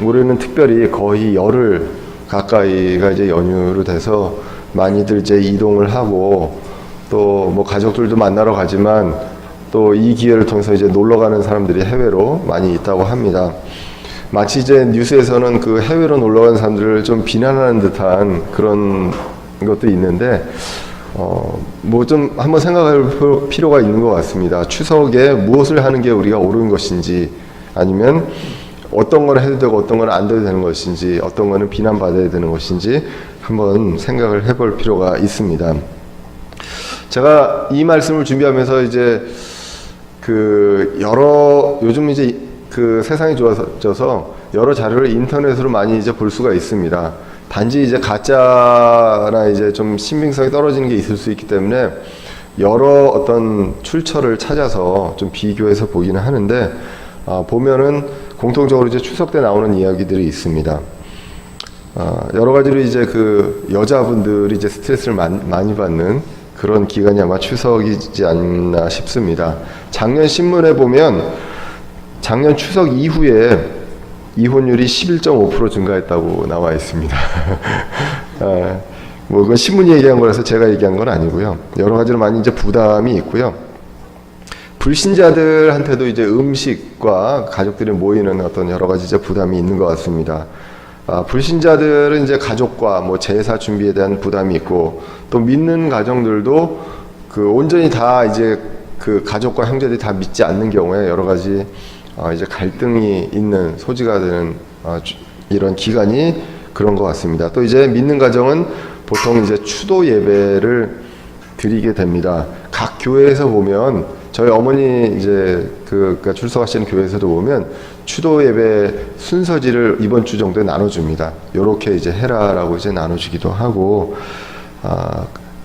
올해는 특별히 거의 열흘 가까이가 이제 연휴로 돼서 많이들 이제 이동을 하고 또 뭐 가족들도 만나러 가지만 또 이 기회를 통해서 이제 놀러 가는 사람들이 해외로 많이 있다고 합니다. 마치 이제 뉴스에서는 그 해외로 놀러 가는 사람들을 좀 비난하는 듯한 그런 것도 있는데 뭐 좀 한번 생각할 필요가 있는 것 같습니다. 추석에 무엇을 하는 게 우리가 옳은 것인지, 아니면 어떤 걸 해도 되고 어떤 건 안 돼도 되는 것인지, 어떤 거는 비난받아야 되는 것인지 한번 생각을 해볼 필요가 있습니다. 제가 이 말씀을 준비하면서 이제 요즘 이제 그 세상이 좋아져서 여러 자료를 인터넷으로 많이 이제 볼 수가 있습니다. 단지 이제 가짜나 이제 좀 신빙성이 떨어지는 게 있을 수 있기 때문에 여러 어떤 출처를 찾아서 좀 비교해서 보기는 하는데, 보면은 공통적으로 이제 추석 때 나오는 이야기들이 있습니다. 여러 가지로 이제 그 여자분들이 이제 스트레스를 많이 받는 그런 기간이 아마 추석이지 않나 싶습니다. 작년 신문에 보면 작년 추석 이후에 이혼율이 11.5% 증가했다고 나와 있습니다. 뭐 그건 신문이 얘기한 거라서 제가 얘기한 건 아니고요. 여러 가지로 많이 이제 부담이 있고요. 불신자들한테도 이제 음식과 가족들이 모이는 어떤 여러 가지 이제 부담이 있는 것 같습니다. 불신자들은 이제 가족과 뭐 제사 준비에 대한 부담이 있고, 또 믿는 가정들도 그 온전히 다 이제 그 가족과 형제들이 다 믿지 않는 경우에 여러 가지 이제 갈등이 있는 소지가 되는 이런 기간이 그런 것 같습니다. 또 이제 믿는 가정은 보통 이제 추도 예배를 드리게 됩니다. 각 교회에서 보면, 저희 어머니 이제 그러니까 출석하시는 교회에서도 보면 추도 예배 순서지를 이번 주 정도에 나눠줍니다. 요렇게 이제 해라라고 이제 나눠주기도 하고,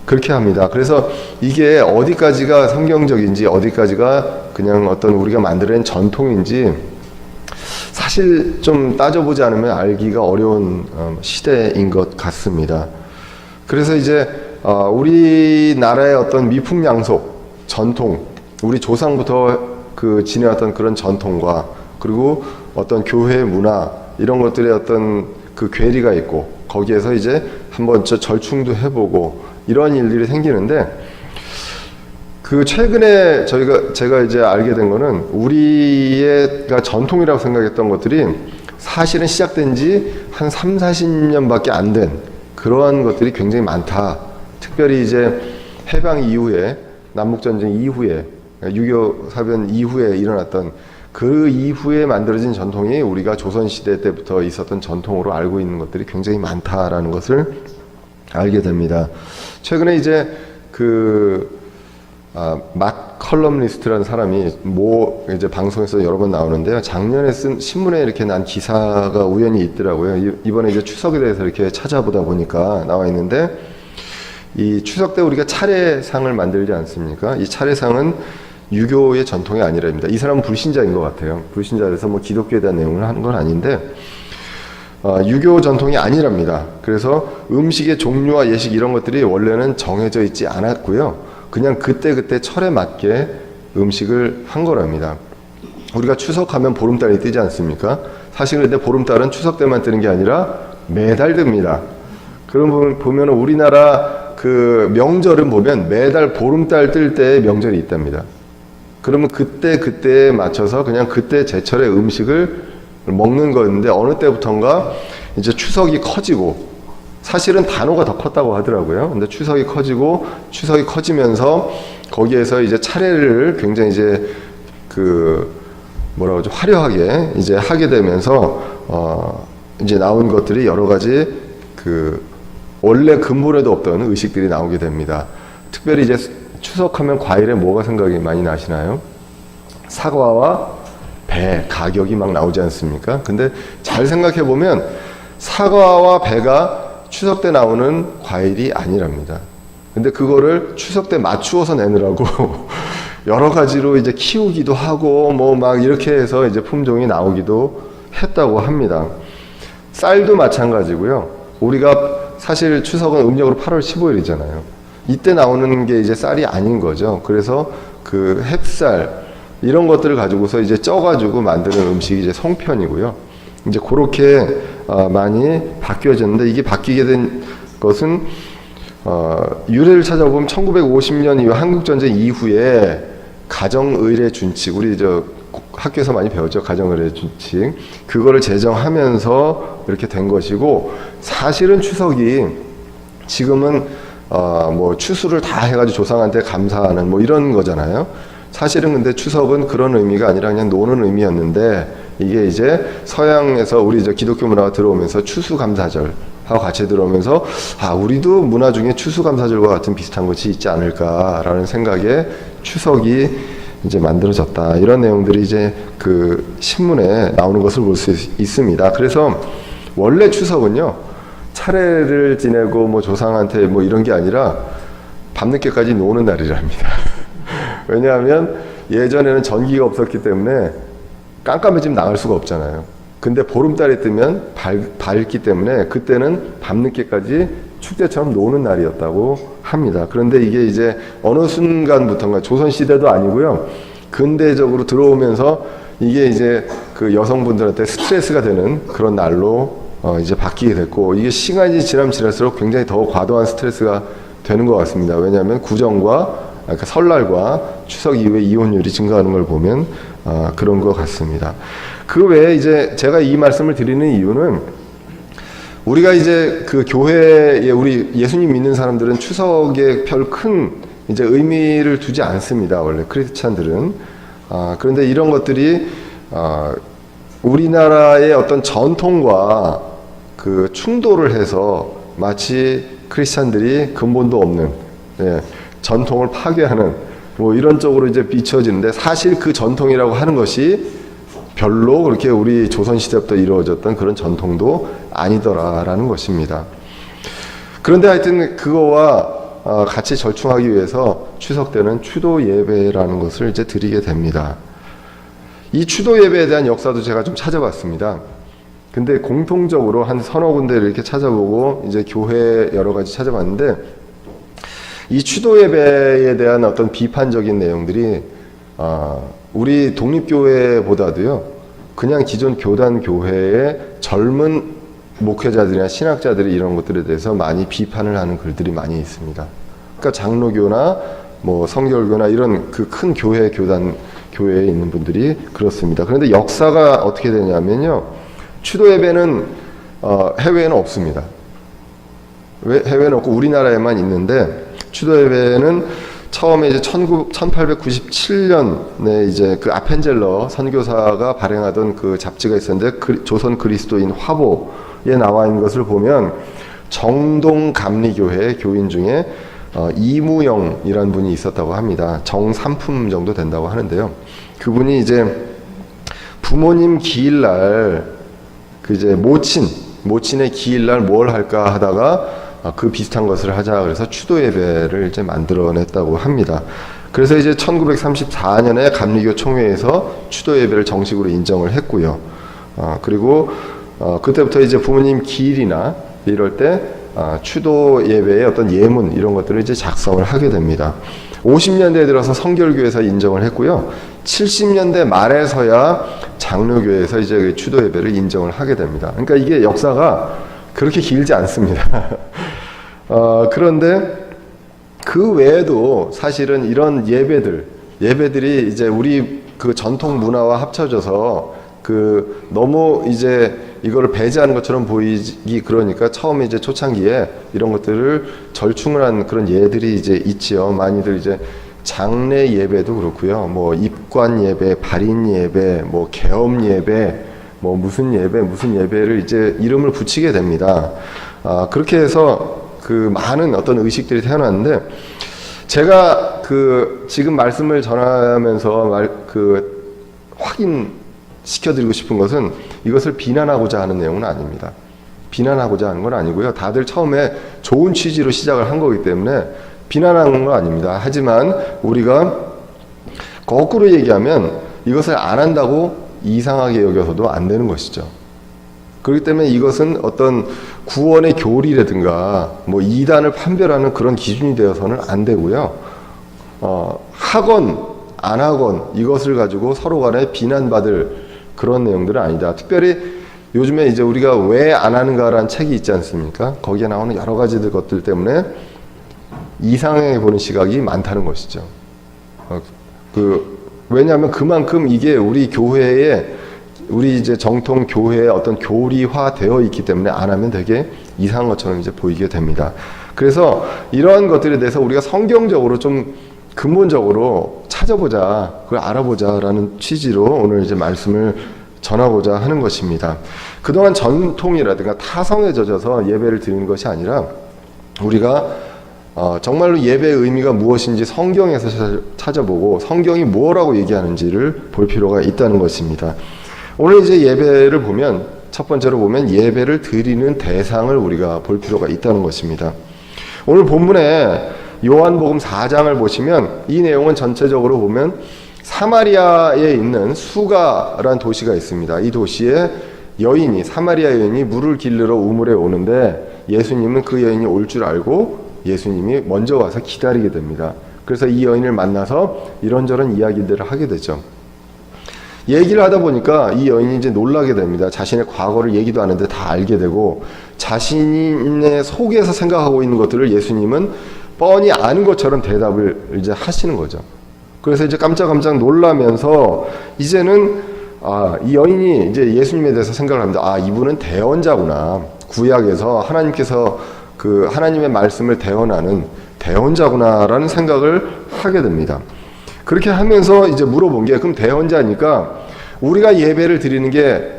그렇게 합니다. 그래서 이게 어디까지가 성경적인지, 어디까지가 그냥 어떤 우리가 만들어낸 전통인지 사실 좀 따져보지 않으면 알기가 어려운 시대인 것 같습니다. 그래서 이제 우리나라의 어떤 미풍양속, 전통, 우리 조상부터 그 지내왔던 그런 전통과, 그리고 어떤 교회 문화, 이런 것들의 어떤 그 괴리가 있고, 거기에서 이제 한번 절충도 해보고 이런 일들이 생기는데, 그 최근에 제가 이제 알게 된 거는 우리의 전통이라고 생각했던 것들이 사실은 시작된 지 한 30-40년밖에 안 된 그러한 것들이 굉장히 많다. 특별히 이제 해방 이후에, 남북전쟁 이후에, 6.25 사변 이후에 일어났던 그 이후에 만들어진 전통이 우리가 조선시대 때부터 있었던 전통으로 알고 있는 것들이 굉장히 많다라는 것을 알게 됩니다. 최근에 이제 막 컬럼니스트라는 사람이 이제 방송에서 여러 번 나오는데요. 작년에 쓴 신문에 이렇게 난 기사가 우연히 있더라고요. 이번에 이제 추석에 대해서 이렇게 찾아보다 보니까 나와 있는데, 이 추석 때 우리가 차례상을 만들지 않습니까? 이 차례상은 유교의 전통이 아니랍니다. 이 사람은 불신자인 것 같아요. 불신자라서 뭐 기독교에 대한 내용을 하는 건 아닌데, 유교 전통이 아니랍니다. 그래서 음식의 종류와 예식 이런 것들이 원래는 정해져 있지 않았고요. 그냥 그때 철에 맞게 음식을 한 거랍니다. 우리가 추석하면 보름달이 뜨지 않습니까? 사실 근데 보름달은 추석 때만 뜨는 게 아니라 매달 뜹니다. 그럼 보면 우리나라 그 명절은 보면 매달 보름달 뜰 때 명절이 있답니다. 그러면 그때에 맞춰서 그냥 그때 제철의 음식을 먹는 거였는데, 어느 때부턴가 이제 추석이 커지고, 사실은 단오가 더 컸다고 하더라고요. 근데 추석이 커지면서 거기에서 이제 차례를 굉장히 이제 화려하게 이제 하게 되면서 이제 나온 것들이 여러 가지 원래 근본에도 없던 의식들이 나오게 됩니다. 특별히 이제 추석하면 과일에 뭐가 생각이 많이 나시나요? 사과와 배 가격이 막 나오지 않습니까? 근데 잘 생각해 보면 사과와 배가 추석 때 나오는 과일이 아니랍니다. 근데 그거를 추석 때 맞추어서 내느라고 여러 가지로 이제 키우기도 하고 뭐 막 이렇게 해서 이제 품종이 나오기도 했다고 합니다. 쌀도 마찬가지고요. 우리가 사실 추석은 음력으로 8월 15일이잖아요. 이때 나오는 게 이제 쌀이 아닌 거죠. 그래서 햅쌀 이런 것들을 가지고서 이제 쪄가지고 만드는 음식이 이제 송편이고요. 이제 그렇게 많이 바뀌어졌는데, 이게 바뀌게 된 것은 유래를 찾아보면 1950년 이후 한국전쟁 이후에 가정의례 준칙, 우리 학교에서 많이 배웠죠. 가정의례 준칙. 그거를 제정하면서 이렇게 된 것이고, 사실은 추석이 지금은 뭐 추수를 다 해가지고 조상한테 감사하는 뭐 이런 거잖아요. 사실은 근데 추석은 그런 의미가 아니라 그냥 노는 의미였는데, 이게 이제 서양에서 우리 기독교 문화가 들어오면서 추수감사절 하고 같이 들어오면서 우리도 문화 중에 추수감사절과 같은 비슷한 것이 있지 않을까라는 생각에 추석이 이제 만들어졌다. 이런 내용들이 이제 그 신문에 나오는 것을 볼 수 있습니다. 그래서 원래 추석은요, 차례를 지내고 뭐 조상한테 뭐 이런 게 아니라 밤늦게까지 노는 날이랍니다. 왜냐하면 예전에는 전기가 없었기 때문에 깜깜해지면 나갈 수가 없잖아요. 근데 보름달이 뜨면 밝기 때문에 그때는 밤늦게까지 축제처럼 노는 날이었다고 합니다. 그런데 이게 이제 어느 순간부터인가, 조선시대도 아니고요, 근대적으로 들어오면서 이게 이제 그 여성분들한테 스트레스가 되는 그런 날로 이제 바뀌게 됐고, 이게 시간이 지나면 지날수록 굉장히 더 과도한 스트레스가 되는 것 같습니다. 왜냐하면 구정과 그러니까 설날과 추석 이후에 이혼율이 증가하는 걸 보면 그런 것 같습니다. 그 외에 이제 제가 이 말씀을 드리는 이유는, 우리가 이제 그 교회에 우리 예수님 믿는 사람들은 추석에 별 큰 이제 의미를 두지 않습니다. 원래 크리스찬들은. 그런데 이런 것들이 우리나라의 어떤 전통과 그 충돌을 해서 마치 크리스찬들이 근본도 없는, 전통을 파괴하는 뭐 이런 쪽으로 이제 비춰지는데, 사실 그 전통이라고 하는 것이 별로 그렇게 우리 조선시대부터 이루어졌던 그런 전통도 아니더라라는 것입니다. 그런데 하여튼 그거와 같이 절충하기 위해서 추석 때는 추도 예배라는 것을 이제 드리게 됩니다. 이 추도 예배에 대한 역사도 제가 좀 찾아봤습니다. 근데 공통적으로 한 서너 군데를 이렇게 찾아보고 이제 교회 여러 가지 찾아봤는데, 이 추도 예배에 대한 어떤 비판적인 내용들이 우리 독립교회보다도요, 그냥 기존 교단 교회의 젊은 목회자들이나 신학자들이 이런 것들에 대해서 많이 비판을 하는 글들이 많이 있습니다. 그러니까 장로교나 뭐 성결교나 이런 그 큰 교회에 있는 분들이 그렇습니다. 그런데 역사가 어떻게 되냐면요, 추도 예배는 해외에는 없습니다. 해외에는 없고 우리나라에만 있는데, 추도 예배는 처음에 이제 1897년에 이제 그 아펜젤러 선교사가 발행하던 그 잡지가 있었는데, 조선 그리스도인 화보에 나와 있는 것을 보면 정동 감리교회 교인 중에 이무영이라는 분이 있었다고 합니다. 정삼품 정도 된다고 하는데요. 그분이 이제 부모님 기일날 그 이제 모친의 기일날 뭘 할까 하다가 그 비슷한 것을 하자 그래서 추도 예배를 이제 만들어냈다고 합니다. 그래서 이제 1934년에 감리교 총회에서 추도 예배를 정식으로 인정을 했고요. 그리고 그때부터 이제 부모님 기일이나 이럴 때 추도 예배의 어떤 예문 이런 것들을 이제 작성을 하게 됩니다. 50년대에 들어서 성결교에서 인정을 했고요. 70년대 말에서야 장로교에서 이제 추도 예배를 인정을 하게 됩니다. 그러니까 이게 역사가 그렇게 길지 않습니다. 그런데 그 외에도 사실은 이런 예배들이 이제 우리 그 전통 문화와 합쳐져서 그 너무 이제 이거를 배제하는 것처럼 보이기, 그러니까 처음에 이제 초창기에 이런 것들을 절충을 한 그런 예들이 이제 있지요. 많이들 이제 장례 예배도 그렇고요. 뭐 입관 예배, 발인 예배, 뭐 계엄 예배, 뭐 무슨 예배를 이제 이름을 붙이게 됩니다. 그렇게 해서 그 많은 어떤 의식들이 태어났는데, 제가 그 지금 말씀을 전하면서 확인시켜드리고 싶은 것은 이것을 비난하고자 하는 내용은 아닙니다. 비난하고자 하는 건 아니고요. 다들 처음에 좋은 취지로 시작을 한 거기 때문에 비난하는 건 아닙니다. 하지만 우리가 거꾸로 얘기하면 이것을 안 한다고 이상하게 여겨서도 안 되는 것이죠. 그렇기 때문에 이것은 어떤 구원의 교리라든가 뭐 이단을 판별하는 그런 기준이 되어서는 안 되고요. 하건 안 하건 이것을 가지고 서로 간에 비난받을 그런 내용들은 아니다. 특별히 요즘에 이제 우리가 왜 안 하는가라는 책이 있지 않습니까? 거기에 나오는 여러 가지 것들 때문에 이상하게 보는 시각이 많다는 것이죠. 왜냐하면 그만큼 이게 우리 교회에, 우리 이제 정통 교회의 어떤 교리화되어 있기 때문에 안 하면 되게 이상한 것처럼 이제 보이게 됩니다. 그래서 이러한 것들에 대해서 우리가 성경적으로 좀 근본적으로 찾아보자, 그걸 알아보자라는 취지로 오늘 이제 말씀을 전하고자 하는 것입니다. 그동안 전통이라든가 타성에 젖어서 예배를 드리는 것이 아니라 우리가 정말로 예배의 의미가 무엇인지 성경에서 찾아보고 성경이 뭐라고 얘기하는지를 볼 필요가 있다는 것입니다. 오늘 이제 예배를 보면 첫 번째로 보면 예배를 드리는 대상을 우리가 볼 필요가 있다는 것입니다. 오늘 본문에 요한복음 4장을 보시면 이 내용은 전체적으로 보면 사마리아에 있는 수가라는 도시가 있습니다. 이 도시에 사마리아 여인이 물을 길르러 우물에 오는데 예수님은 그 여인이 올 줄 알고 예수님이 먼저 와서 기다리게 됩니다. 그래서 이 여인을 만나서 이런저런 이야기들을 하게 되죠. 얘기를 하다 보니까 이 여인이 이제 놀라게 됩니다. 자신의 과거를 얘기도 하는데 다 알게 되고 자신의 속에서 생각하고 있는 것들을 예수님은 뻔히 아는 것처럼 대답을 이제 하시는 거죠. 그래서 이제 깜짝깜짝 놀라면서 이제는 이 여인이 이제 예수님에 대해서 생각을 합니다. 이분은 대언자구나. 구약에서 하나님께서 그 하나님의 말씀을 대언하는 대언자구나라는 생각을 하게 됩니다. 그렇게 하면서 이제 물어본 게, 그럼 대언자니까 우리가 예배를 드리는 게,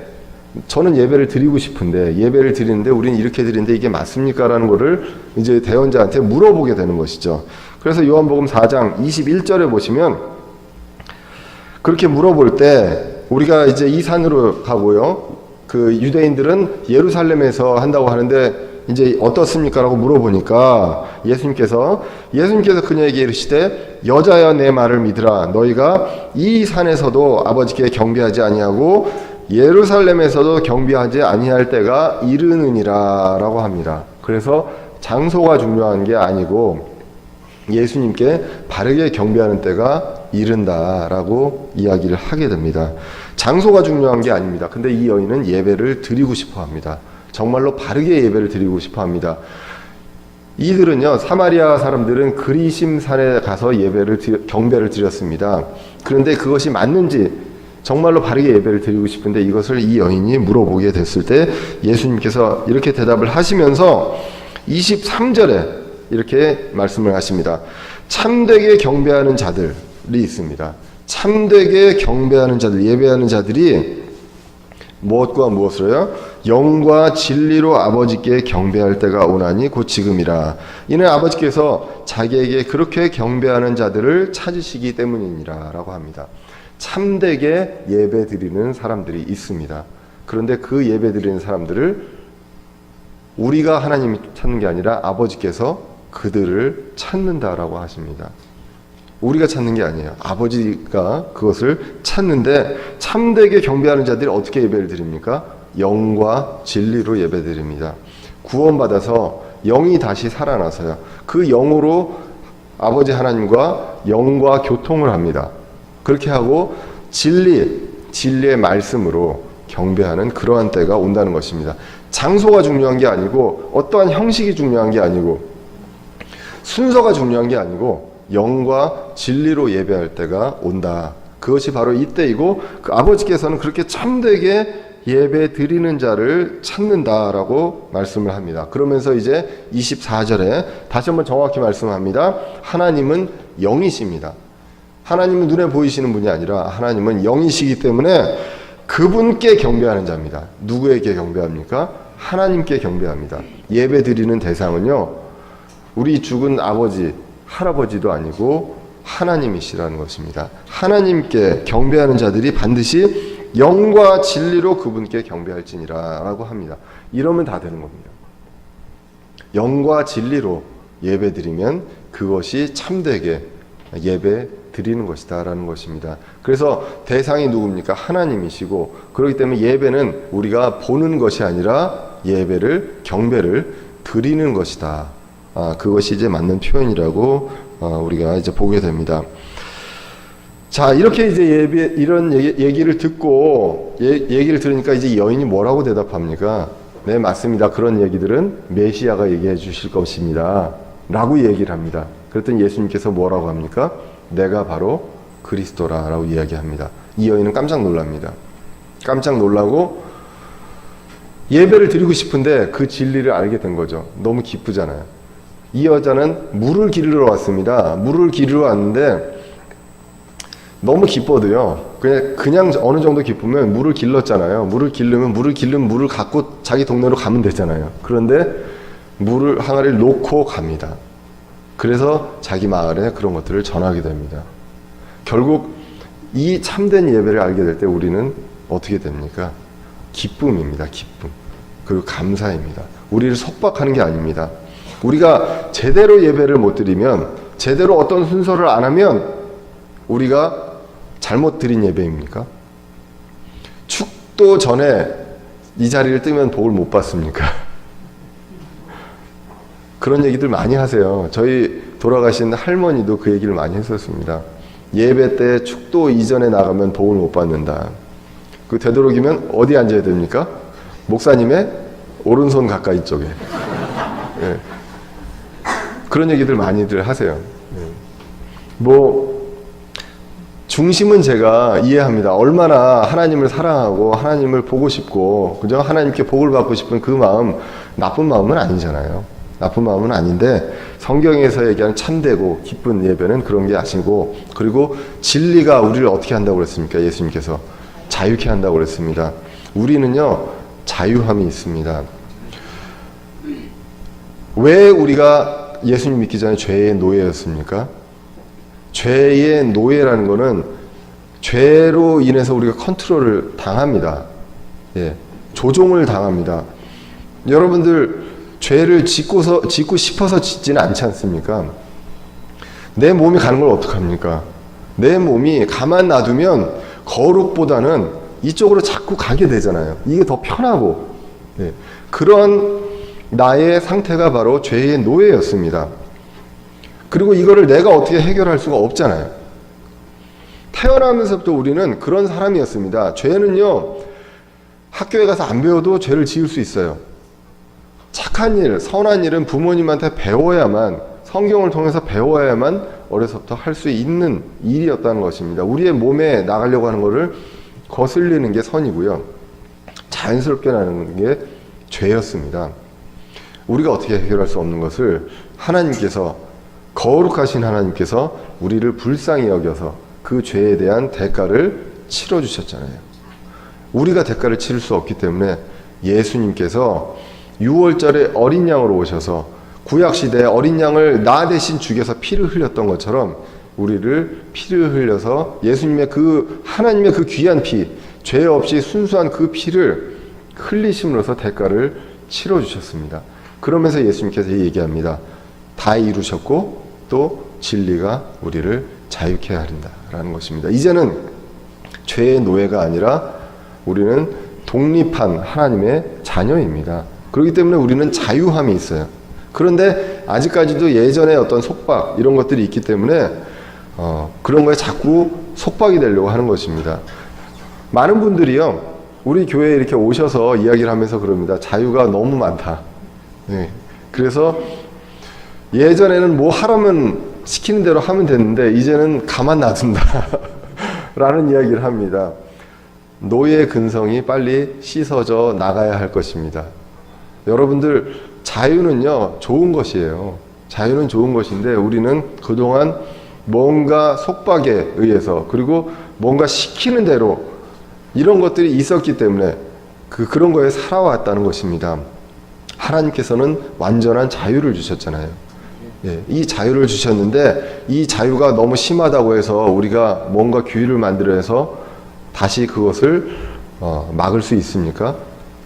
저는 예배를 드리고 싶은데 예배를 드리는데 우리는 이렇게 드리는데 이게 맞습니까? 라는 거를 이제 대언자한테 물어보게 되는 것이죠. 그래서 요한복음 4장 21절에 보시면 그렇게 물어볼 때 우리가 이제 이 산으로 가고요. 그 유대인들은 예루살렘에서 한다고 하는데 이제 어떻습니까? 라고 물어보니까 예수님께서 그녀에게 이르시되 여자여 내 말을 믿으라. 너희가 이 산에서도 아버지께 경배하지 아니하고 예루살렘에서도 경배하지 아니할 때가 이르느니라 라고 합니다. 그래서 장소가 중요한 게 아니고 예수님께 바르게 경배하는 때가 이른다라고 이야기를 하게 됩니다. 장소가 중요한 게 아닙니다. 근데 이 여인은 예배를 드리고 싶어 합니다. 정말로 바르게 예배를 드리고 싶어 합니다. 이들은요, 사마리아 사람들은 그리심산에 가서 경배를 드렸습니다. 그런데 그것이 맞는지 정말로 바르게 예배를 드리고 싶은데 이것을 이 여인이 물어보게 됐을 때 예수님께서 이렇게 대답을 하시면서 23절에 이렇게 말씀을 하십니다. 참되게 경배하는 자들이 있습니다. 참되게 경배하는 자들, 예배하는 자들이 무엇과 무엇으로요? 영과 진리로 아버지께 경배할 때가 오나니 곧 지금이라. 이는 아버지께서 자기에게 그렇게 경배하는 자들을 찾으시기 때문이니라 라고 합니다. 참되게 예배 드리는 사람들이 있습니다. 그런데 그 예배 드리는 사람들을 우리가 하나님이 찾는 게 아니라 아버지께서 그들을 찾는다라고 하십니다. 우리가 찾는 게 아니에요. 아버지가 그것을 찾는데 참되게 경배하는 자들이 어떻게 예배를 드립니까? 영과 진리로 예배 드립니다. 구원받아서 영이 다시 살아나서요. 그 영으로 아버지 하나님과 영과 교통을 합니다. 그렇게 하고 진리의 말씀으로 경배하는 그러한 때가 온다는 것입니다. 장소가 중요한 게 아니고 어떠한 형식이 중요한 게 아니고 순서가 중요한 게 아니고 영과 진리로 예배할 때가 온다. 그것이 바로 이때이고 그 아버지께서는 그렇게 참되게 예배 드리는 자를 찾는다라고 말씀을 합니다. 그러면서 이제 24절에 다시 한번 정확히 말씀합니다. 하나님은 영이십니다. 하나님은 눈에 보이시는 분이 아니라 하나님은 영이시기 때문에 그분께 경배하는 자입니다. 누구에게 경배합니까? 하나님께 경배합니다. 예배 드리는 대상은요, 우리 죽은 아버지, 할아버지도 아니고 하나님이시라는 것입니다. 하나님께 경배하는 자들이 반드시 영과 진리로 그분께 경배할지니라 라고 합니다. 이러면 다 되는 겁니다. 영과 진리로 예배 드리면 그것이 참되게 예배 드리는 것이다 라는 것입니다. 그래서 대상이 누굽니까? 하나님이시고, 그렇기 때문에 예배는 우리가 보는 것이 아니라 경배를 드리는 것이다. 그것이 이제 맞는 표현이라고 우리가 이제 보게 됩니다. 자, 이렇게 이제 이런 얘기를 듣고, 얘기를 들으니까 이제 여인이 뭐라고 대답합니까? 네, 맞습니다. 그런 얘기들은 메시아가 얘기해 주실 것입니다. 라고 얘기를 합니다. 그랬더니 예수님께서 뭐라고 합니까? 내가 바로 그리스도라 라고 이야기합니다. 이 여인은 깜짝 놀랍니다. 깜짝 놀라고 예배를 드리고 싶은데 그 진리를 알게 된 거죠. 너무 기쁘잖아요. 이 여자는 물을 기르러 왔습니다. 물을 기르러 왔는데 너무 기뻐도요. 그냥 어느 정도 기쁘면 물을 길렀잖아요. 물을 기르면 물을 갖고 자기 동네로 가면 되잖아요. 그런데 물을 항아리를 놓고 갑니다. 그래서 자기 마을에 그런 것들을 전하게 됩니다. 결국 이 참된 예배를 알게 될 때 우리는 어떻게 됩니까? 기쁨입니다. 기쁨. 그리고 감사입니다. 우리를 속박하는 게 아닙니다. 우리가 제대로 예배를 못 드리면, 제대로 어떤 순서를 안 하면 우리가 잘못 드린 예배입니까? 축도 전에 이 자리를 뜨면 복을 못 받습니까? 그런 얘기들 많이 하세요. 저희 돌아가신 할머니도 그 얘기를 많이 했었습니다. 예배 때 축도 이전에 나가면 복을 못 받는다. 그 되도록이면 어디 앉아야 됩니까? 목사님의 오른손 가까이 쪽에. 네. 그런 얘기들 많이들 하세요. 중심은 제가 이해합니다. 얼마나 하나님을 사랑하고 하나님을 보고 싶고 그저 하나님께 복을 받고 싶은 그 마음, 나쁜 마음은 아니잖아요. 나쁜 마음은 아닌데 성경에서 얘기하는 참되고 기쁜 예배는 그런 게 아니고, 그리고 진리가 우리를 어떻게 한다고 그랬습니까? 예수님께서 자유케 한다고 그랬습니다. 우리는요 자유함이 있습니다. 왜 우리가 예수님 믿기 전에 죄의 노예였습니까? 죄의 노예라는 것은 죄로 인해서 우리가 컨트롤을 당합니다. 예, 조종을 당합니다. 여러분들 죄를 짓고 싶어서 짓지는 않지 않습니까? 내 몸이 가는 걸 어떡합니까? 내 몸이 가만 놔두면 거룩보다는 이쪽으로 자꾸 가게 되잖아요. 이게 더 편하고. 예, 그런 나의 상태가 바로 죄의 노예였습니다. 그리고 이거를 내가 어떻게 해결할 수가 없잖아요. 태어나면서부터 우리는 그런 사람이었습니다. 죄는요, 학교에 가서 안 배워도 죄를 지을 수 있어요. 착한 일, 선한 일은 부모님한테 배워야만, 성경을 통해서 배워야만 어려서부터 할 수 있는 일이었다는 것입니다. 우리의 몸에 나가려고 하는 것을 거슬리는 게 선이고요. 자연스럽게 나는 게 죄였습니다. 우리가 어떻게 해결할 수 없는 것을 하나님께서, 거룩하신 하나님께서 우리를 불쌍히 여겨서 그 죄에 대한 대가를 치러주셨잖아요. 우리가 대가를 치를 수 없기 때문에 예수님께서 6월절에 어린 양으로 오셔서 구약시대에 어린 양을 나 대신 죽여서 피를 흘렸던 것처럼 우리를 피를 흘려서 예수님의 그 하나님의 그 귀한 피, 죄 없이 순수한 그 피를 흘리심으로써 대가를 치러주셨습니다. 그러면서 예수님께서 얘기합니다. 다 이루셨고 또 진리가 우리를 자유케 하린다라는 것입니다. 이제는 죄의 노예가 아니라 우리는 독립한 하나님의 자녀입니다. 그렇기 때문에 우리는 자유함이 있어요. 그런데 아직까지도 예전에 어떤 속박 이런 것들이 있기 때문에 그런 거에 자꾸 속박이 되려고 하는 것입니다. 많은 분들이요, 우리 교회에 이렇게 오셔서 이야기를 하면서 그럽니다. 자유가 너무 많다. 네. 그래서 예전에는 뭐 하라면 시키는 대로 하면 됐는데 이제는 가만 놔둔다 라는 이야기를 합니다. 노예 근성이 빨리 씻어져 나가야 할 것입니다. 여러분들, 자유는요 좋은 것이에요. 자유는 좋은 것인데 우리는 그동안 뭔가 속박에 의해서, 그리고 뭔가 시키는 대로 이런 것들이 있었기 때문에 그런 거에 살아왔다는 것입니다. 하나님께서는 완전한 자유를 주셨잖아요. 예, 이 자유를 주셨는데 이 자유가 너무 심하다고 해서 우리가 뭔가 규율을 만들어서 다시 그것을 막을 수 있습니까?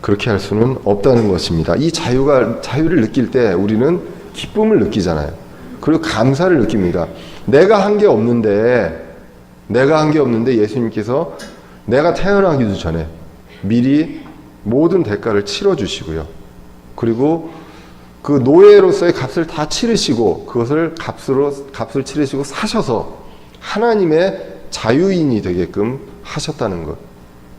그렇게 할 수는 없다는 것입니다. 이 자유를 느낄 때 우리는 기쁨을 느끼잖아요. 그리고 감사를 느낍니다. 내가 한 게 없는데 예수님께서 내가 태어나기도 전에 미리 모든 대가를 치러주시고요. 그리고 그 노예로서의 값을 다 치르시고 그것을 값을 치르시고 사셔서 하나님의 자유인이 되게끔 하셨다는 것.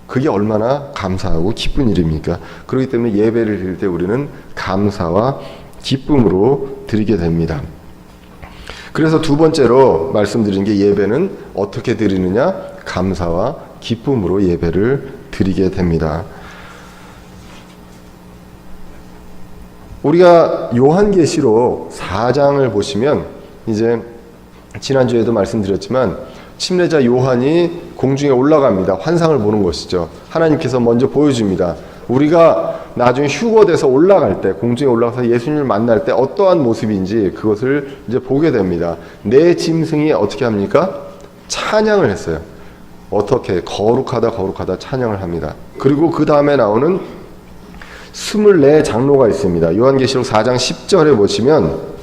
그게 얼마나 감사하고 기쁜 일입니까? 그렇기 때문에 예배를 드릴 때 우리는 감사와 기쁨으로 드리게 됩니다. 그래서 두 번째로 말씀드린 게 예배는 어떻게 드리느냐? 감사와 기쁨으로 예배를 드리게 됩니다. 우리가 요한계시록 4장을 보시면 이제 지난주에도 말씀드렸지만 침례자 요한이 공중에 올라갑니다. 환상을 보는 것이죠. 하나님께서 먼저 보여줍니다. 우리가 나중에 휴거돼서 올라갈 때, 공중에 올라가서 예수님을 만날 때 어떠한 모습인지 그것을 이제 보게 됩니다. 내 짐승이 어떻게 합니까? 찬양을 했어요. 어떻게? 거룩하다 거룩하다 찬양을 합니다. 그리고 그 다음에 나오는 24장로가 있습니다. 요한계시록 4장 10절에 보시면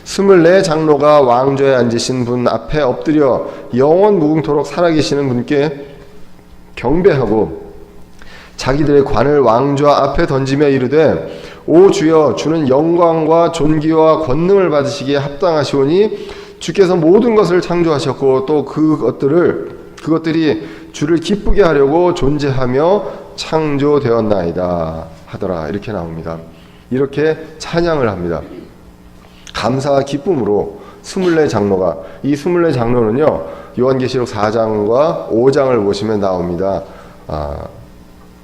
24장로가 왕좌에 앉으신 분 앞에 엎드려 영원 무궁토록 살아계시는 분께 경배하고 자기들의 관을 왕좌 앞에 던지며 이르되 오 주여 주는 영광과 존귀와 권능을 받으시기에 합당하시오니 주께서 모든 것을 창조하셨고 또 그것들이 주를 기쁘게 하려고 존재하며 창조되었나이다 하더라. 이렇게 나옵니다. 이렇게 찬양을 합니다. 감사와 기쁨으로 24장로가, 이 24장로는요 요한계시록 4장과 5장을 보시면 나옵니다.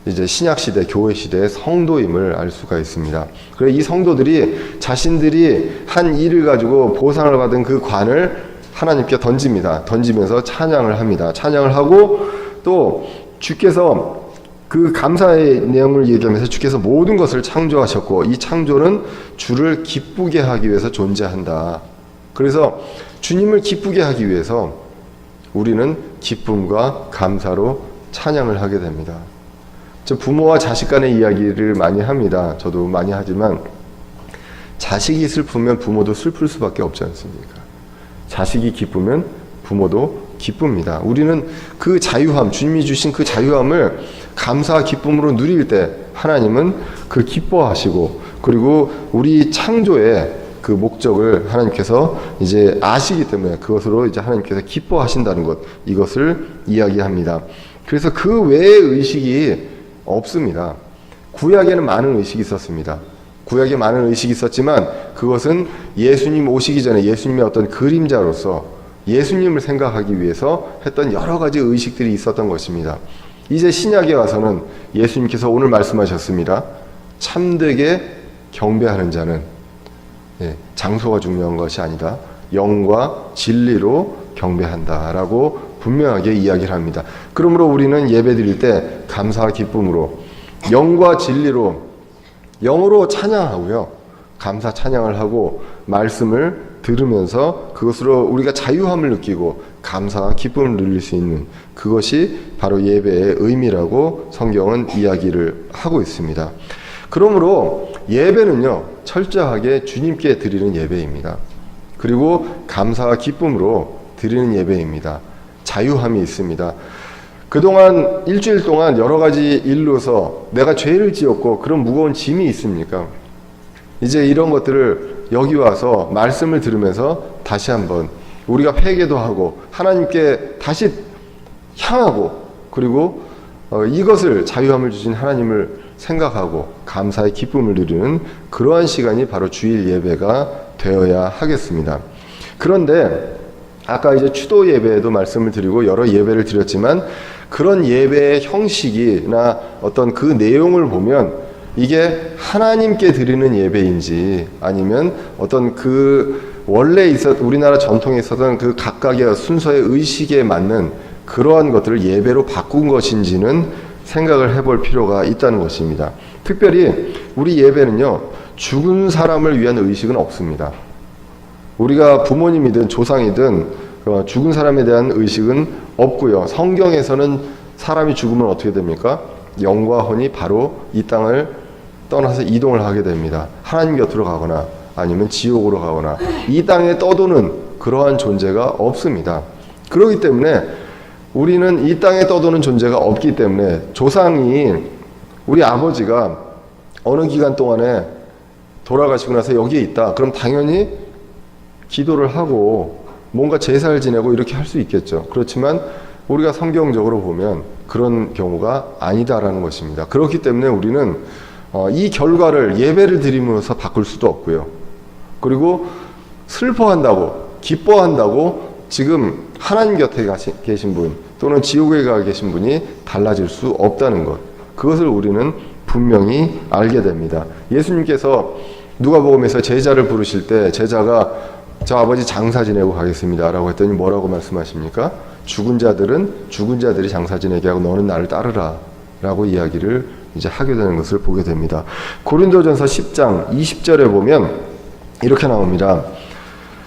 이제 신약시대, 교회시대의 성도임을 알 수가 있습니다. 그래서 이 성도들이 자신들이 한 일을 가지고 보상을 받은 그 관을 하나님께 던집니다. 던지면서 찬양을 합니다. 찬양을 하고 또 주께서 그 감사의 내용을 얘기하면서 주께서 모든 것을 창조하셨고 이 창조는 주를 기쁘게 하기 위해서 존재한다. 그래서 주님을 기쁘게 하기 위해서 우리는 기쁨과 감사로 찬양을 하게 됩니다. 저 부모와 자식 간의 이야기를 많이 합니다. 저도 많이 하지만 자식이 슬프면 부모도 슬플 수밖에 없지 않습니까? 자식이 기쁘면 부모도 기쁩니다. 우리는 그 자유함, 주님이 주신 그 자유함을 감사와 기쁨으로 누릴 때 하나님은 그 기뻐하시고 그리고 우리 창조의 그 목적을 하나님께서 이제 아시기 때문에 그것으로 이제 하나님께서 기뻐하신다는 것, 이것을 이야기합니다. 그래서 그 외의 의식이 없습니다. 구약에는 많은 의식이 있었습니다. 구약에 많은 의식이 있었지만 그것은 예수님 오시기 전에 예수님의 어떤 그림자로서 예수님을 생각하기 위해서 했던 여러 가지 의식들이 있었던 것입니다. 이제 신약에 와서는 예수님께서 오늘 말씀하셨습니다. 참되게 경배하는 자는 장소가 중요한 것이 아니다. 영과 진리로 경배한다라고 분명하게 이야기를 합니다. 그러므로 우리는 예배 드릴 때 감사와 기쁨으로 영과 진리로 영으로 찬양하고요. 감사 찬양을 하고 말씀을 들으면서 그것으로 우리가 자유함을 느끼고 감사와 기쁨을 누릴 수 있는 그것이 바로 예배의 의미라고 성경은 이야기를 하고 있습니다. 그러므로 예배는요 철저하게 주님께 드리는 예배입니다. 그리고 감사와 기쁨으로 드리는 예배입니다. 자유함이 있습니다. 그동안 일주일 동안 여러 가지 일로서 내가 죄를 지었고 그런 무거운 짐이 있습니까? 이제 이런 것들을 여기 와서 말씀을 들으면서 다시 한번 우리가 회개도 하고 하나님께 다시 향하고 그리고 이것을 자유함을 주신 하나님을 생각하고 감사의 기쁨을 누리는 그러한 시간이 바로 주일 예배가 되어야 하겠습니다. 그런데 아까 이제 추도 예배에도 말씀을 드리고 여러 예배를 드렸지만 그런 예배의 형식이나 어떤 그 내용을 보면 이게 하나님께 드리는 예배인지 아니면 어떤 그 원래 우리나라 전통에 있었던 그 각각의 순서의 의식에 맞는 그러한 것들을 예배로 바꾼 것인지는 생각을 해볼 필요가 있다는 것입니다. 특별히 우리 예배는요 죽은 사람을 위한 의식은 없습니다. 우리가 부모님이든 조상이든 죽은 사람에 대한 의식은 없고요. 성경에서는 사람이 죽으면 어떻게 됩니까? 영과 혼이 바로 이 땅을 떠나서 이동을 하게 됩니다. 하나님 곁으로 가거나 아니면 지옥으로 가거나 이 땅에 떠도는 그러한 존재가 없습니다. 그렇기 때문에 우리는 이 땅에 떠도는 존재가 없기 때문에 조상이 우리 아버지가 어느 기간 동안에 돌아가시고 나서 여기에 있다. 그럼 당연히 기도를 하고 뭔가 제사를 지내고 이렇게 할 수 있겠죠. 그렇지만 우리가 성경적으로 보면 그런 경우가 아니다라는 것입니다. 그렇기 때문에 우리는 이 결과를 예배를 드림으로써 바꿀 수도 없고요. 그리고 슬퍼한다고, 기뻐한다고 지금 하나님 곁에 계신 분 또는 지옥에 가 계신 분이 달라질 수 없다는 것, 그것을 우리는 분명히 알게 됩니다. 예수님께서 누가복음에서 제자를 부르실 때 제자가 저 아버지 장사 지내고 가겠습니다 라고 했더니 뭐라고 말씀하십니까? 죽은 자들이 장사 지내게 하고 너는 나를 따르라 라고 이야기를 이제 하게 되는 것을 보게 됩니다. 고린도전서 10장 20절에 보면 이렇게 나옵니다.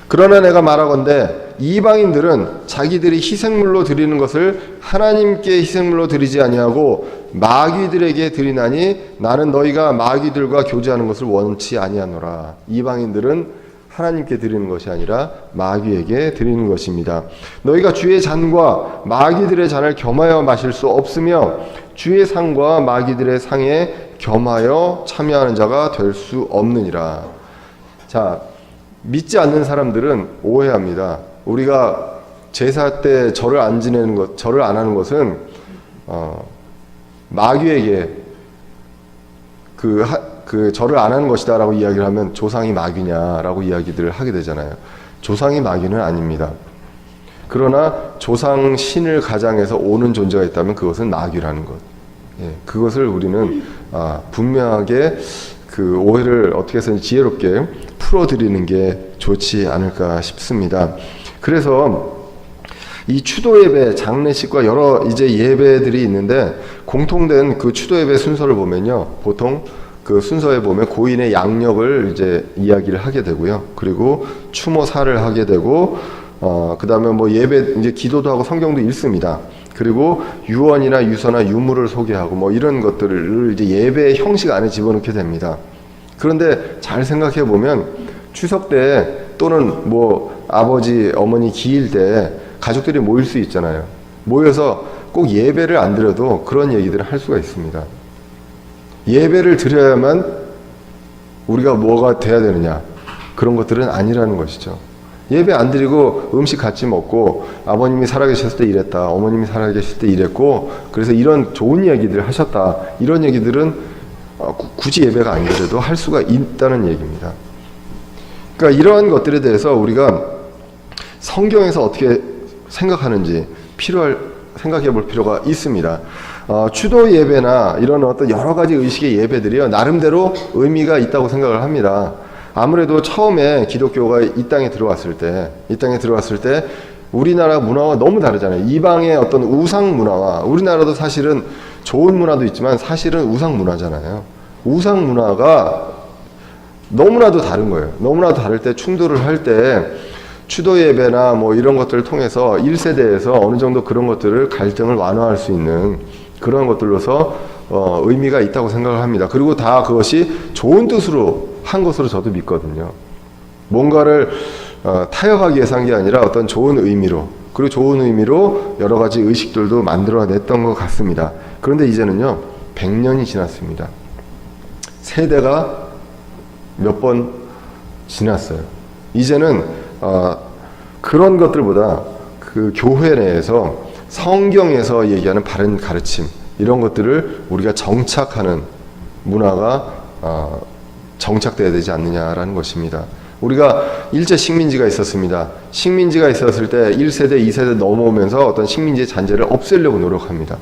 그러나 내가 말하건대 이방인들은 자기들이 희생물로 드리는 것을 하나님께 희생물로 드리지 아니하고 마귀들에게 드리나니 나는 너희가 마귀들과 교제하는 것을 원치 아니하노라. 이방인들은 하나님께 드리는 것이 아니라 마귀에게 드리는 것입니다. 너희가 주의 잔과 마귀들의 잔을 겸하여 마실 수 없으며 주의 상과 마귀들의 상에 겸하여 참여하는 자가 될 수 없느니라. 자, 믿지 않는 사람들은 오해합니다. 우리가 제사 때 절을 안 지내는 것, 절을 안 하는 것은 마귀에게 그 절을 안 하는 것이다라고 이야기를 하면 조상이 마귀냐라고 이야기들을 하게 되잖아요. 조상이 마귀는 아닙니다. 그러나 조상 신을 가장해서 오는 존재가 있다면 그것은 마귀라는 것. 예, 그것을 우리는 분명하게 그 오해를 어떻게 해서 지혜롭게 풀어드리는 게 좋지 않을까 싶습니다. 그래서 이 추도 예배, 장례식과 여러 이제 예배들이 있는데 공통된 그 추도 예배 순서를 보면요, 보통 그 순서에 보면 고인의 양력을 이제 이야기를 하게 되고요. 그리고 추모사를 하게 되고, 그 다음에 뭐 예배, 이제 기도도 하고 성경도 읽습니다. 그리고 유언이나 유서나 유물을 소개하고 뭐 이런 것들을 이제 예배의 형식 안에 집어넣게 됩니다. 그런데 잘 생각해 보면 추석 때 또는 뭐 아버지, 어머니 기일 때 가족들이 모일 수 있잖아요. 모여서 꼭 예배를 안 드려도 그런 얘기들을 할 수가 있습니다. 예배를 드려야만 우리가 뭐가 돼야 되느냐, 그런 것들은 아니라는 것이죠. 예배 안 드리고 음식 같이 먹고 아버님이 살아계셨을 때 이랬다, 어머님이 살아계실 때 이랬고 그래서 이런 좋은 얘기들을 하셨다, 이런 얘기들은 굳이 예배가 아니더라도 할 수가 있다는 얘기입니다. 그러니까 이러한 것들에 대해서 우리가 성경에서 어떻게 생각하는지 생각해 볼 필요가 있습니다. 추도 예배나 이런 어떤 여러 가지 의식의 예배들이요, 나름대로 의미가 있다고 생각을 합니다. 아무래도 처음에 기독교가 이 땅에 들어왔을 때 우리나라 문화와 너무 다르잖아요. 이방의 어떤 우상 문화와 우리나라도 사실은 좋은 문화도 있지만 사실은 우상 문화잖아요. 우상 문화가 너무나도 다른 거예요. 너무나도 다를 때 충돌을 할 때 추도 예배나 뭐 이런 것들을 통해서 1세대에서 어느 정도 그런 것들을 갈등을 완화할 수 있는 그런 것들로서 의미가 있다고 생각을 합니다. 그리고 다 그것이 좋은 뜻으로 한 것으로 저도 믿거든요. 뭔가를 타협하기 위해서 한 게 아니라 어떤 좋은 의미로, 그리고 좋은 의미로 여러 가지 의식들도 만들어냈던 것 같습니다. 그런데 이제는요, 100년이 지났습니다. 세대가 몇 번 지났어요. 이제는 그런 것들보다 그 교회 내에서 성경에서 얘기하는 바른 가르침, 이런 것들을 우리가 정착하는 문화가 정착돼야 되지 않느냐라는 것입니다. 우리가 일제 식민지가 있었습니다. 식민지가 있었을 때 1세대, 2세대 넘어오면서 어떤 식민지의 잔재를 없애려고 노력합니다.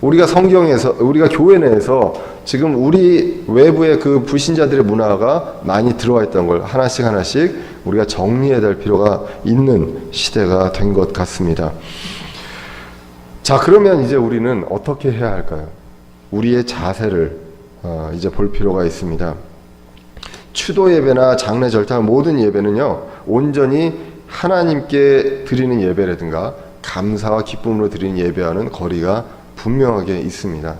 우리가 성경에서, 우리가 교회 내에서 지금 우리 외부의 그 불신자들의 문화가 많이 들어와 있던 걸 하나씩 우리가 정리해야 될 필요가 있는 시대가 된 것 같습니다. 자, 그러면 이제 우리는 어떻게 해야 할까요? 우리의 자세를 이제 볼 필요가 있습니다. 추도 예배나 장례 절탈 모든 예배는요, 온전히 하나님께 드리는 예배라든가 감사와 기쁨으로 드리는 예배와는 거리가 분명하게 있습니다.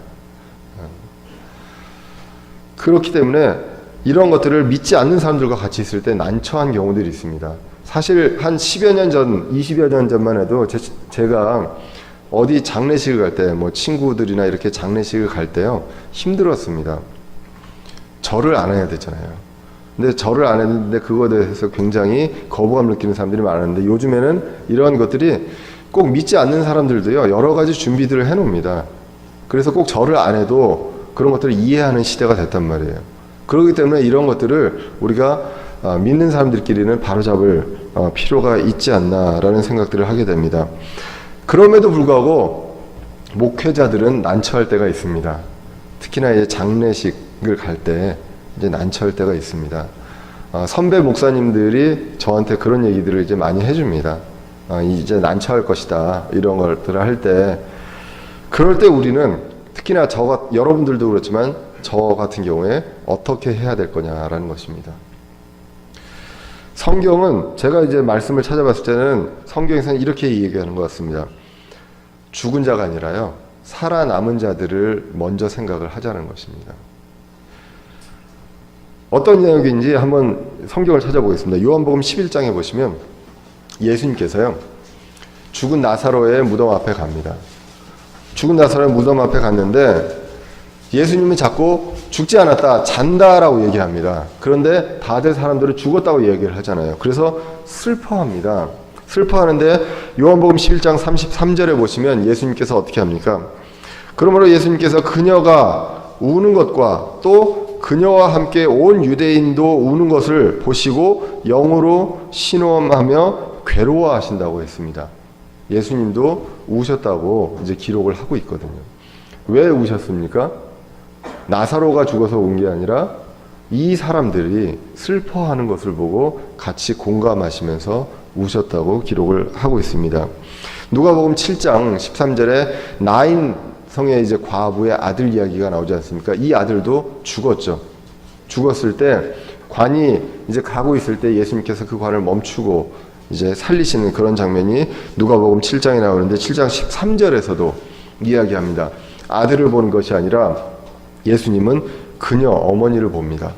그렇기 때문에 이런 것들을 믿지 않는 사람들과 같이 있을 때 난처한 경우들이 있습니다. 사실 한 10여 년 전, 20여 년 전만 해도 제가 어디 장례식을 갈 때, 뭐 친구들이나 이렇게 장례식을 갈 때요, 힘들었습니다. 절을 안 해야 되잖아요. 근데 절을 안 했는데 그거에 대해서 굉장히 거부감 느끼는 사람들이 많은데 요즘에는 이런 것들이 꼭 믿지 않는 사람들도요 여러 가지 준비들을 해놓습니다. 그래서 꼭 절을 안 해도 그런 것들을 이해하는 시대가 됐단 말이에요. 그렇기 때문에 이런 것들을 우리가 믿는 사람들끼리는 바로잡을 필요가 있지 않나라는 생각들을 하게 됩니다. 그럼에도 불구하고 목회자들은 난처할 때가 있습니다. 특히나 이제 장례식을 갈 때 이제 난처할 때가 있습니다. 선배 목사님들이 저한테 그런 얘기들을 이제 많이 해줍니다. 이제 난처할 것이다 이런 것들을 할 때, 그럴 때 우리는 특히나 여러분들도 그렇지만 저 같은 경우에 어떻게 해야 될 거냐라는 것입니다. 성경은 제가 이제 말씀을 찾아봤을 때는 성경에서는 이렇게 얘기하는 것 같습니다. 죽은 자가 아니라요 살아남은 자들을 먼저 생각을 하자는 것입니다. 어떤 내용인지 한번 성경을 찾아보겠습니다. 요한복음 11장에 보시면 예수님께서요 죽은 나사로의 무덤 앞에 갑니다. 죽은 나사로의 무덤 앞에 갔는데 예수님은 자꾸 죽지 않았다, 잔다라고 얘기합니다. 그런데 다들 사람들은 죽었다고 얘기를 하잖아요. 그래서 슬퍼합니다. 슬퍼하는데 요한복음 11장 33절에 보시면 예수님께서 어떻게 합니까? 그러므로 예수님께서 그녀가 우는 것과 또 그녀와 함께 온 유대인도 우는 것을 보시고 영으로 신음하며 괴로워하신다고 했습니다. 예수님도 우셨다고 이제 기록을 하고 있거든요. 왜 우셨습니까? 나사로가 죽어서 운 게 아니라 이 사람들이 슬퍼하는 것을 보고 같이 공감하시면서 우셨다고 기록을 하고 있습니다. 누가복음 7장 13절에 나인 성의 이제 과부의 아들 이야기가 나오지 않습니까? 이 아들도 죽었죠. 죽었을 때 관이 이제 가고 있을 때 예수님께서 그 관을 멈추고 이제 살리시는 그런 장면이 누가복음 7장에 나오는데 7장 13절에서도 이야기합니다. 아들을 보는 것이 아니라 예수님은 그녀 어머니를 봅니다.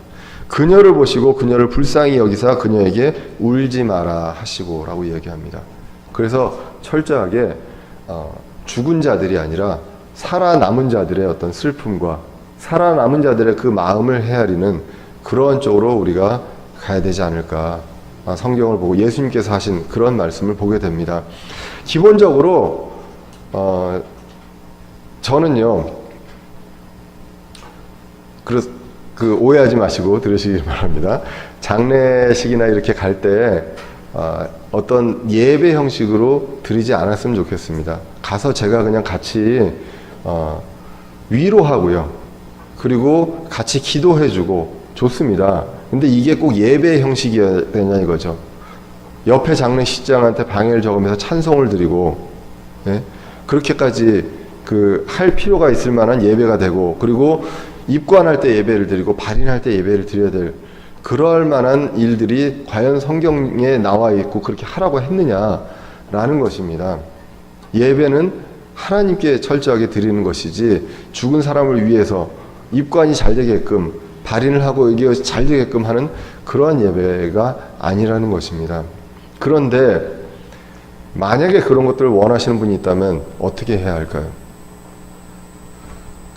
그녀를 보시고 그녀를 불쌍히 여기사 그녀에게 울지 마라 하시고 라고 이야기합니다. 그래서 철저하게 죽은 자들이 아니라 살아남은 자들의 어떤 슬픔과 살아남은 자들의 그 마음을 헤아리는 그런 쪽으로 우리가 가야 되지 않을까, 성경을 보고 예수님께서 하신 그런 말씀을 보게 됩니다. 기본적으로 저는요 그 오해하지 마시고 들으시길 바랍니다. 장례식이나 이렇게 갈 때 어떤 예배 형식으로 드리지 않았으면 좋겠습니다. 가서 제가 그냥 같이 위로하고요, 그리고 같이 기도해주고 좋습니다. 근데 이게 꼭 예배 형식이어야 되냐 이거죠. 옆에 장례식장한테 방해를 적으면서 찬송을 드리고, 예? 그렇게까지 할 필요가 있을 만한 예배가 되고, 그리고 입관할 때 예배를 드리고 발인할 때 예배를 드려야 될 그럴 만한 일들이 과연 성경에 나와 있고 그렇게 하라고 했느냐라는 것입니다. 예배는 하나님께 철저하게 드리는 것이지 죽은 사람을 위해서 입관이 잘 되게끔 발인을 하고 이게 잘 되게끔 하는 그러한 예배가 아니라는 것입니다. 그런데 만약에 그런 것들을 원하시는 분이 있다면 어떻게 해야 할까요?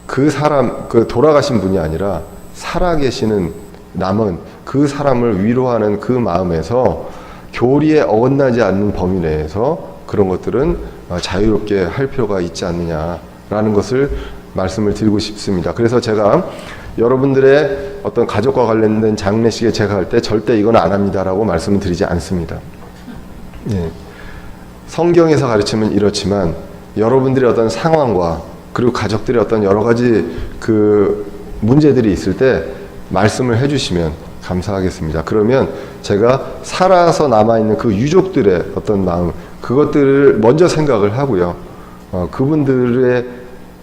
그 사람, 돌아가신 분이 아니라 살아계시는 남은 그 사람을 위로하는 그 마음에서 교리에 어긋나지 않는 범위 내에서 그런 것들은 자유롭게 할 필요가 있지 않느냐라는 것을 말씀을 드리고 싶습니다. 그래서 제가 여러분들의 어떤 가족과 관련된 장례식에 제가 할 때 절대 이건 안 합니다라고 말씀을 드리지 않습니다. 예. 성경에서 가르치면 이렇지만 여러분들의 어떤 상황과 그리고 가족들의 어떤 여러 가지 문제들이 있을 때 말씀을 해주시면 감사하겠습니다. 그러면 제가 살아서 남아있는 그 유족들의 어떤 마음, 그것들을 먼저 생각을 하고요. 그분들의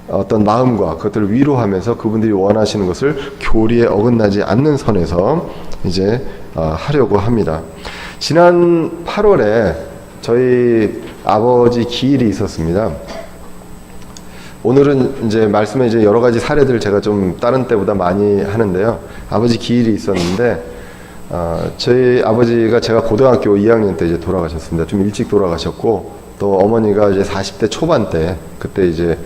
어떤 마음과 그것들을 위로하면서 그분들이 원하시는 것을 교리에 어긋나지 않는 선에서 이제 하려고 합니다. 지난 8월에 저희 아버지 기일이 있었습니다. 오늘은 이제 말씀에 이제 여러 가지 사례들 제가 좀 다른 때보다 많이 하는데요. 아버지 기일이 있었는데, 저희 아버지가 제가 고등학교 2학년 때 이제 돌아가셨습니다. 좀 일찍 돌아가셨고, 또 어머니가 이제 40대 초반 때, 그때 이제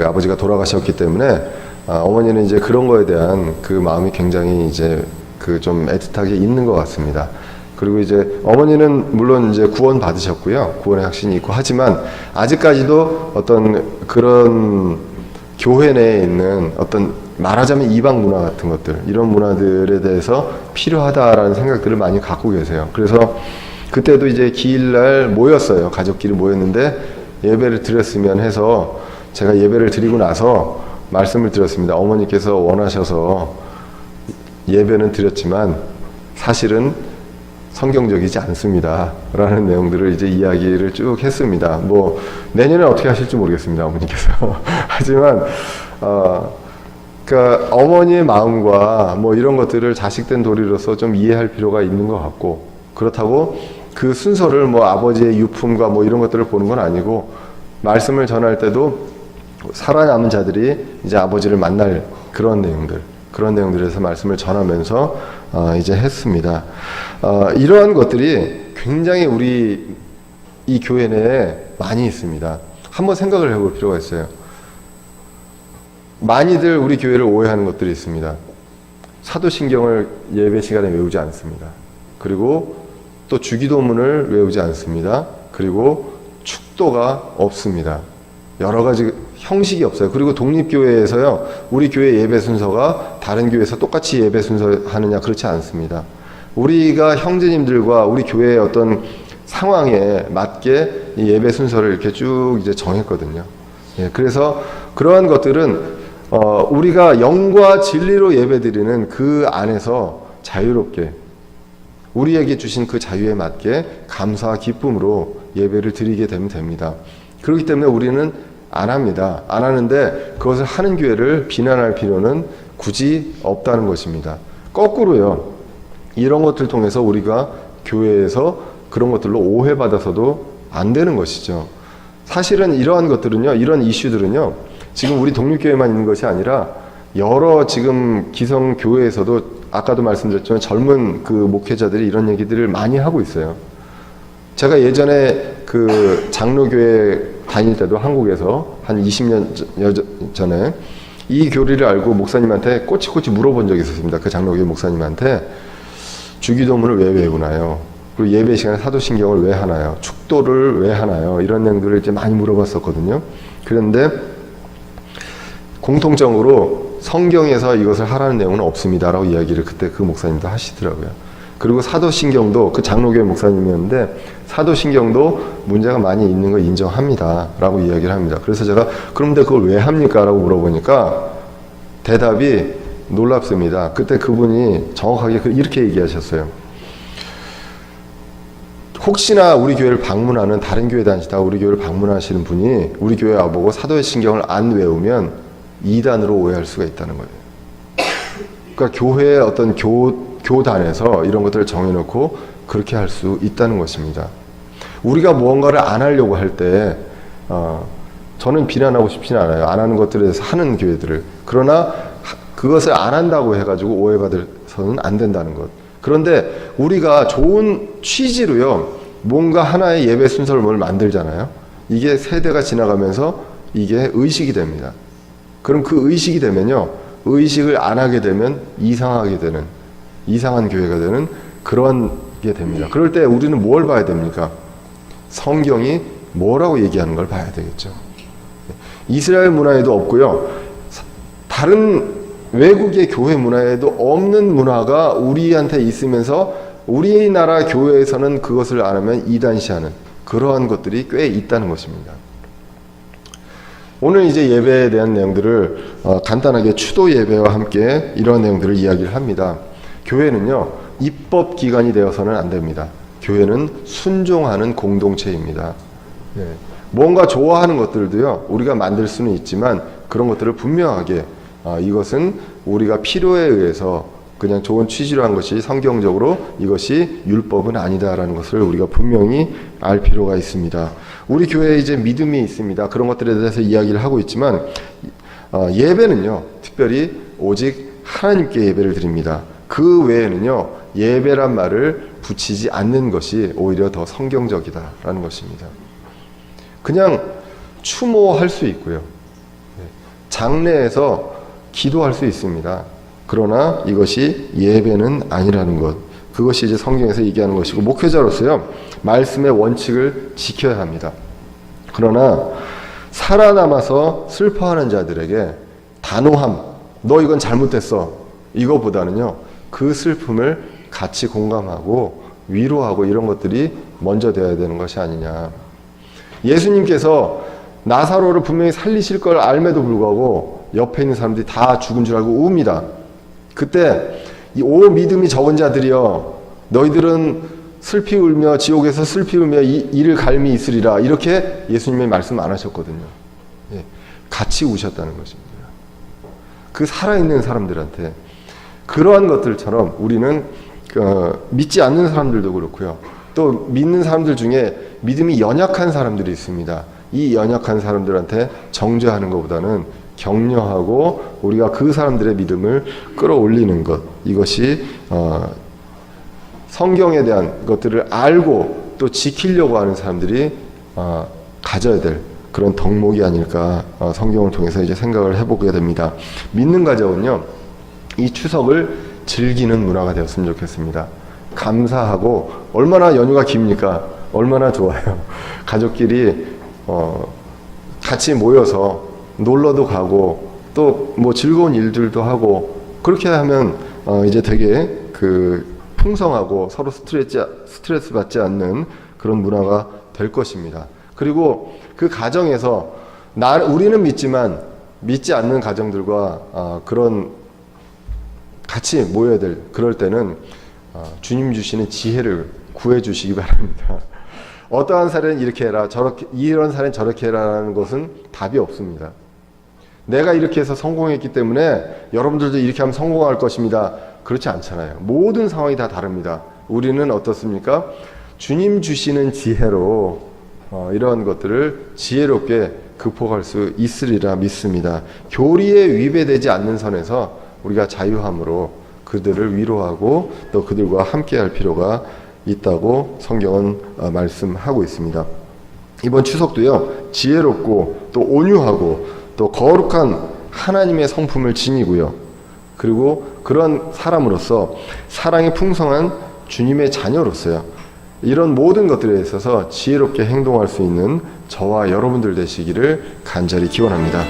아버지가 돌아가셨기 때문에, 어머니는 이제 그런 거에 대한 그 마음이 굉장히 이제 그 좀 애틋하게 있는 것 같습니다. 그리고 이제 어머니는 물론 이제 구원 받으셨고요. 구원의 확신이 있고 하지만 아직까지도 어떤 그런 교회 내에 있는 어떤 말하자면 이방 문화 같은 것들, 이런 문화들에 대해서 필요하다라는 생각들을 많이 갖고 계세요. 그래서 그때도 이제 기일날 모였어요. 가족끼리 모였는데 예배를 드렸으면 해서 제가 예배를 드리고 나서 말씀을 드렸습니다. 어머니께서 원하셔서 예배는 드렸지만 사실은 성경적이지 않습니다. 라는 내용들을 이제 이야기를 쭉 했습니다. 뭐, 내년에 어떻게 하실지 모르겠습니다. 어머니께서. 하지만, 그러니까 어머니의 마음과 뭐 이런 것들을 자식된 도리로서 좀 이해할 필요가 있는 것 같고, 그렇다고 그 순서를 뭐 아버지의 유품과 뭐 이런 것들을 보는 건 아니고, 말씀을 전할 때도 살아남은 자들이 이제 아버지를 만날 그런 내용들에서 말씀을 전하면서 이제 했습니다. 이러한 것들이 굉장히 우리 이 교회 내에 많이 있습니다. 한번 생각을 해볼 필요가 있어요. 많이들 우리 교회를 오해하는 것들이 있습니다. 사도신경을 예배 시간에 외우지 않습니다. 그리고 또 주기도문을 외우지 않습니다. 그리고 축도가 없습니다. 여러 가지 형식이 없어요. 그리고 독립교회에서요, 우리 교회 예배 순서가 다른 교회에서 똑같이 예배 순서 하느냐, 그렇지 않습니다. 우리가 형제님들과 우리 교회의 어떤 상황에 맞게 이 예배 순서를 이렇게 쭉 이제 정했거든요. 예, 그래서 그러한 것들은 우리가 영과 진리로 예배드리는 그 안에서 자유롭게 우리에게 주신 그 자유에 맞게 감사와 기쁨으로 예배를 드리게 되면 됩니다. 그렇기 때문에 우리는 안 합니다. 안 하는데 그것을 하는 교회를 비난할 필요는 굳이 없다는 것입니다. 거꾸로요. 이런 것들을 통해서 우리가 교회에서 그런 것들로 오해받아서도 안 되는 것이죠. 사실은 이러한 것들은요, 이런 이슈들은요, 지금 우리 독립교회만 있는 것이 아니라 여러 지금 기성교회에서도 아까도 말씀드렸지만 젊은 그 목회자들이 이런 얘기들을 많이 하고 있어요. 제가 예전에 그 장로교회 다닐 때도 한국에서 한 20년 전에 이 교리를 알고 목사님한테 꼬치꼬치 물어본 적이 있었습니다. 그 장로교회 목사님한테 주기도문을 왜 외우나요? 그리고 예배 시간에 사도신경을 왜 하나요? 축도를 왜 하나요? 이런 내용들을 이제 많이 물어봤었거든요. 그런데 공통적으로 성경에서 이것을 하라는 내용은 없습니다라고 이야기를 그때 그 목사님도 하시더라고요. 그리고 사도신경도 그 장로교회 목사님이었는데 사도신경도 문제가 많이 있는 거 인정합니다 라고 이야기를 합니다. 그래서 제가 그런데 그걸 왜 합니까? 라고 물어보니까 대답이 놀랍습니다. 그때 그분이 정확하게 이렇게 얘기하셨어요. 혹시나 우리 교회를 방문하는 다른 교회 다니시다가 우리 교회를 방문하시는 분이 우리 교회 와보고 사도의 신경을 안 외우면 이단으로 오해할 수가 있다는 거예요. 그러니까 교회의 어떤 교단에서 이런 것들을 정해놓고 그렇게 할 수 있다는 것입니다. 우리가 무언가를 안 하려고 할 때 저는 비난하고 싶지는 않아요. 안 하는 것들에 대해서 하는 교회들을. 그러나 그것을 안 한다고 해가지고 오해받아서는 안 된다는 것. 그런데 우리가 좋은 취지로요, 뭔가 하나의 예배 순서를 뭘 만들잖아요. 이게 세대가 지나가면서 이게 의식이 됩니다. 그럼 그 의식이 되면요, 의식을 안 하게 되면 이상하게 되는, 이상한 교회가 되는 그런 게 됩니다. 그럴 때 우리는 뭘 봐야 됩니까? 성경이 뭐라고 얘기하는 걸 봐야 되겠죠. 이스라엘 문화에도 없고요, 다른 외국의 교회 문화에도 없는 문화가 우리한테 있으면서 우리나라 교회에서는 그것을 안 하면 이단시하는 그러한 것들이 꽤 있다는 것입니다. 오늘 이제 예배에 대한 내용들을 간단하게 추도 예배와 함께 이런 내용들을 이야기를 합니다. 교회는요, 입법 기관이 되어서는 안 됩니다. 교회는 순종하는 공동체입니다. 네. 뭔가 좋아하는 것들도요, 우리가 만들 수는 있지만 그런 것들을 분명하게 이것은 우리가 필요에 의해서 그냥 좋은 취지로 한 것이 성경적으로 이것이 율법은 아니다라는 것을 우리가 분명히 알 필요가 있습니다. 우리 교회에 이제 믿음이 있습니다. 그런 것들에 대해서 이야기를 하고 있지만 예배는요, 특별히 오직 하나님께 예배를 드립니다. 그 외에는요, 예배란 말을 붙이지 않는 것이 오히려 더 성경적이다라는 것입니다. 그냥 추모할 수 있고요, 장례에서 기도할 수 있습니다. 그러나 이것이 예배는 아니라는 것. 그것이 이제 성경에서 얘기하는 것이고, 목회자로서요, 말씀의 원칙을 지켜야 합니다. 그러나 살아남아서 슬퍼하는 자들에게 단호함, 너 이건 잘못됐어, 이거보다는요, 그 슬픔을 같이 공감하고 위로하고 이런 것들이 먼저 되어야 되는 것이 아니냐. 예수님께서 나사로를 분명히 살리실 걸 알매도 불구하고 옆에 있는 사람들이 다 죽은 줄 알고 웁니다. 그때 오 믿음이 적은 자들이여, 너희들은 슬피 울며 지옥에서 슬피 울며 이를 갈미 있으리라, 이렇게 예수님의 말씀 안 하셨거든요. 예, 같이 우셨다는 것입니다. 그 살아있는 사람들한테. 그러한 것들처럼 우리는 믿지 않는 사람들도 그렇고요, 또 믿는 사람들 중에 믿음이 연약한 사람들이 있습니다. 이 연약한 사람들한테 정죄하는 것보다는 격려하고 우리가 그 사람들의 믿음을 끌어올리는 것, 이것이 성경에 대한 것들을 알고 또 지키려고 하는 사람들이 가져야 될 그런 덕목이 아닐까, 성경을 통해서 이제 생각을 해보게 됩니다. 믿는 가정은요, 이 추석을 즐기는 문화가 되었으면 좋겠습니다. 감사하고, 얼마나 연휴가 깁니까? 얼마나 좋아요. 가족끼리 같이 모여서 놀러도 가고 또 뭐 즐거운 일들도 하고, 그렇게 하면 이제 되게 풍성하고 서로 스트레스 받지 않는 그런 문화가 될 것입니다. 그리고 그 가정에서 우리는 믿지만 믿지 않는 가정들과 그런 같이 모여야 될 그럴 때는 주님 주시는 지혜를 구해 주시기 바랍니다. 어떠한 사례는 이렇게 해라, 이런 사례는 저렇게 해라라는 것은 답이 없습니다. 내가 이렇게 해서 성공했기 때문에 여러분들도 이렇게 하면 성공할 것입니다. 그렇지 않잖아요. 모든 상황이 다 다릅니다. 우리는 어떻습니까? 주님 주시는 지혜로 이러한 것들을 지혜롭게 극복할 수 있으리라 믿습니다. 교리에 위배되지 않는 선에서 우리가 자유함으로 그들을 위로하고 또 그들과 함께할 필요가 있다고 성경은 말씀하고 있습니다. 이번 추석도요, 지혜롭고 또 온유하고 또 거룩한 하나님의 성품을 지니고요, 그리고 그런 사람으로서 사랑이 풍성한 주님의 자녀로서요, 이런 모든 것들에 있어서 지혜롭게 행동할 수 있는 저와 여러분들 되시기를 간절히 기원합니다.